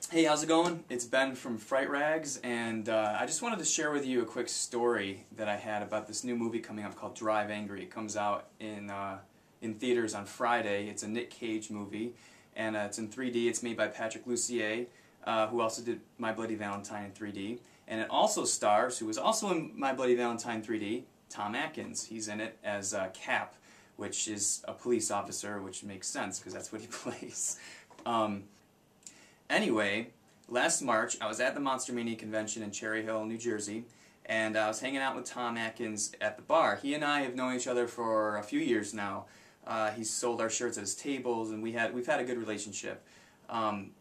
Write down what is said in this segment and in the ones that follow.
Hey, how's it going? It's Ben from Fright Rags, and I just wanted to share with you a quick story that I had about this new movie coming up called Drive Angry. It comes out in theaters on Friday. It's a Nick Cage movie, and it's in 3D. It's made by Patrick Lussier, who also did My Bloody Valentine in 3D. And it also stars, who was also in My Bloody Valentine 3D, Tom Atkins. He's in it as Cap, which is a police officer, which makes sense because that's what he plays. Anyway, last March, I was at the Monster Mania convention in Cherry Hill, New Jersey, and I was hanging out with Tom Atkins at the bar. He and I have known each other for a few years now. He's sold our shirts at his tables, and we've had a good relationship. And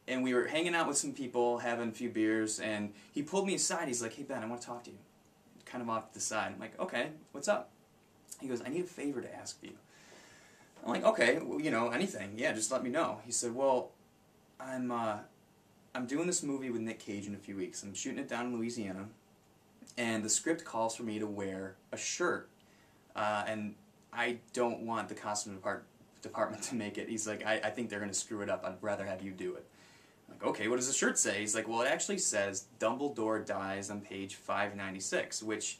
we were hanging out with some people, having a few beers, and he pulled me aside. He's like, "Hey Ben, I want to talk to you." Kind of off to the side. I'm like, "Okay, what's up?" He goes, "I need a favor to ask you." I'm like, "Okay, well, you know, anything. Yeah, just let me know." He said, "Well, I'm doing this movie with Nick Cage in a few weeks. I'm shooting it down in Louisiana, and the script calls for me to wear a shirt, and I don't want the costume department to make it." He's like, I think they're going to screw it up. I'd rather have you do it." I'm like, "Okay, what does the shirt say?" He's like, "Well, it actually says Dumbledore dies on page 596, which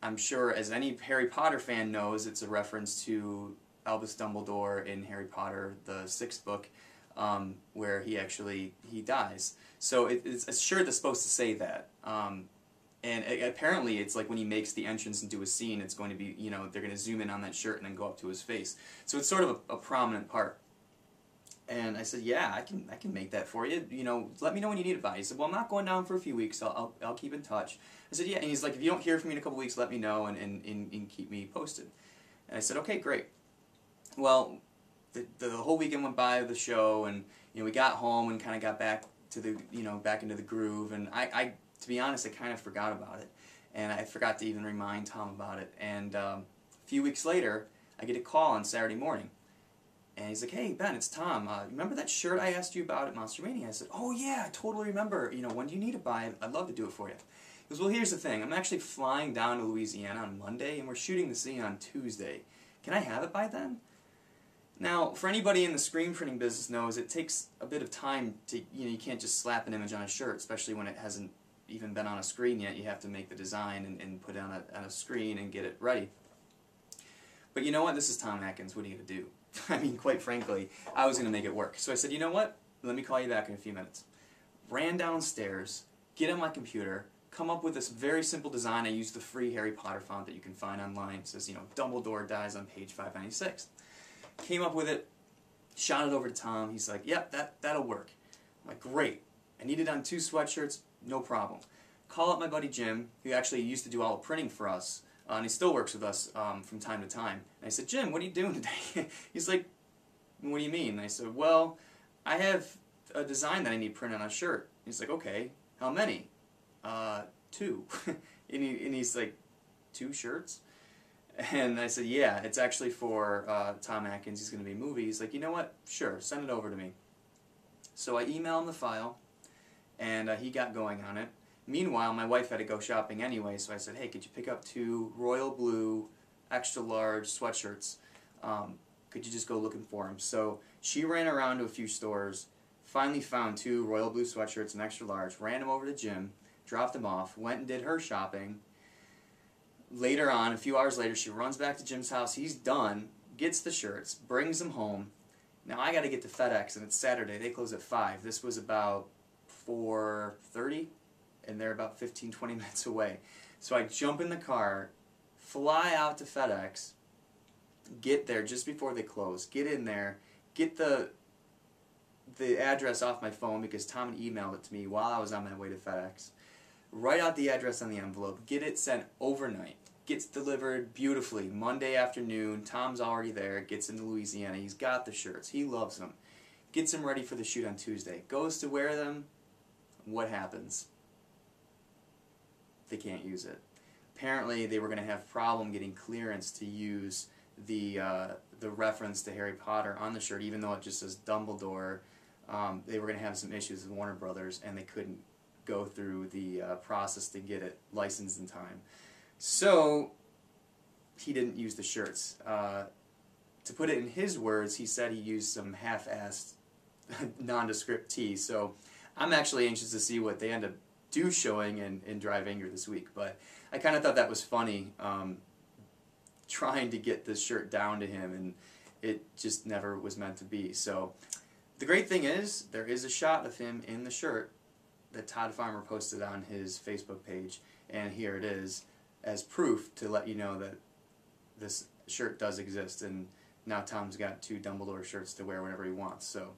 I'm sure as any Harry Potter fan knows, it's a reference to Albus Dumbledore in Harry Potter, the 6th book, where he dies. So it's a shirt that's supposed to say that. And apparently it's like when he makes the entrance into a scene, it's going to be, you know, they're going to zoom in on that shirt and then go up to his face. So it's sort of a prominent part. And I said, "Yeah, I can make that for you. You know, let me know when you need it by." He said, "Well, I'm not going down for a few weeks. I'll keep in touch." I said, "Yeah." And he's like, "If you don't hear from me in a couple weeks, let me know and keep me posted." And I said, "Okay, great." Well, the whole weekend went by of the show, and you know, we got home and kind of got back to back into the groove. And I to be honest, I kind of forgot about it, and I forgot to even remind Tom about it. And a few weeks later, I get a call on Saturday morning. And he's like, "Hey, Ben, it's Tom. Remember that shirt I asked you about at Monster Mania?" I said, "Oh, yeah, I totally remember. You know, when do you need it by? I'd love to do it for you." He goes, "Well, here's the thing. I'm actually flying down to Louisiana on Monday, and we're shooting the scene on Tuesday. Can I have it by then?" Now, for anybody in the screen printing business knows, it takes a bit of time to, you know, you can't just slap an image on a shirt, especially when it hasn't even been on a screen yet. You have to make the design and put it on a screen and get it ready. But you know what? This is Tom Atkins. What are you going to do? I mean, quite frankly, I was going to make it work. So I said, "You know what? Let me call you back in a few minutes." Ran downstairs, get on my computer, come up with this very simple design. I used the free Harry Potter font that you can find online. It says, you know, Dumbledore dies on page 596. Came up with it, shot it over to Tom. He's like, "Yep, that'll work." I'm like, "Great. I need it on 2 sweatshirts, no problem." Call up my buddy Jim, who actually used to do all the printing for us, and he still works with us from time to time. And I said, "Jim, what are you doing today?" He's like, "What do you mean?" And I said, "Well, I have a design that I need printed on a shirt." He's like, "Okay, how many?" 2. and he's like, "2 shirts?" And I said, "Yeah, it's actually for Tom Atkins. He's going to be in a movie." He's like, "You know what? Sure, send it over to me." So I emailed him the file, and he got going on it. Meanwhile, my wife had to go shopping anyway, so I said, "Hey, could you pick up 2 royal blue, extra large sweatshirts? Could you just go looking for them?" So she ran around to a few stores, finally found 2 royal blue sweatshirts, an extra large, ran them over to Jim, dropped them off, went and did her shopping. Later on, a few hours later, she runs back to Jim's house. He's done, gets the shirts, brings them home. Now I got to get to FedEx, and it's Saturday. They close at 5. This was about 4:30, and they're about 15-20 minutes away. So I jump in the car, fly out to FedEx, get there just before they close, get in there, get the address off my phone because Tom had emailed it to me while I was on my way to FedEx. Write out the address on the envelope, get it sent overnight, gets delivered beautifully Monday afternoon. Tom's already there, gets into Louisiana, he's got the shirts, he loves them, gets them ready for the shoot on Tuesday, goes to wear them. What happens? They can't use it. Apparently they were going to have problem getting clearance to use the reference to Harry Potter on the shirt, even though it just says Dumbledore. They were going to have some issues with Warner Brothers, and they couldn't go through the process to get it licensed in time. So he didn't use the shirts. To put it in his words, he said he used some half-assed nondescript tee. So I'm actually anxious to see what they end up showing in Drive Anger this week. But I kind of thought that was funny, trying to get this shirt down to him, and it just never was meant to be. So the great thing is, there is a shot of him in the shirt that Todd Farmer posted on his Facebook page, and here it is as proof to let you know that this shirt does exist, and now Tom's got 2 Dumbledore shirts to wear whenever he wants. So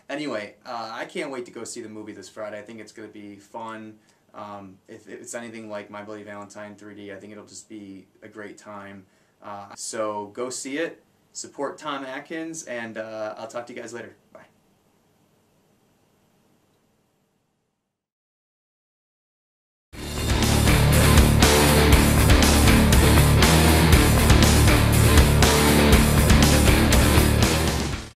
anyway, I can't wait to go see the movie this Friday. I think it's going to be fun. If it's anything like My Bloody Valentine 3D, I think it'll just be a great time. So go see it, support Tom Atkins, and I'll talk to you guys later. Bye.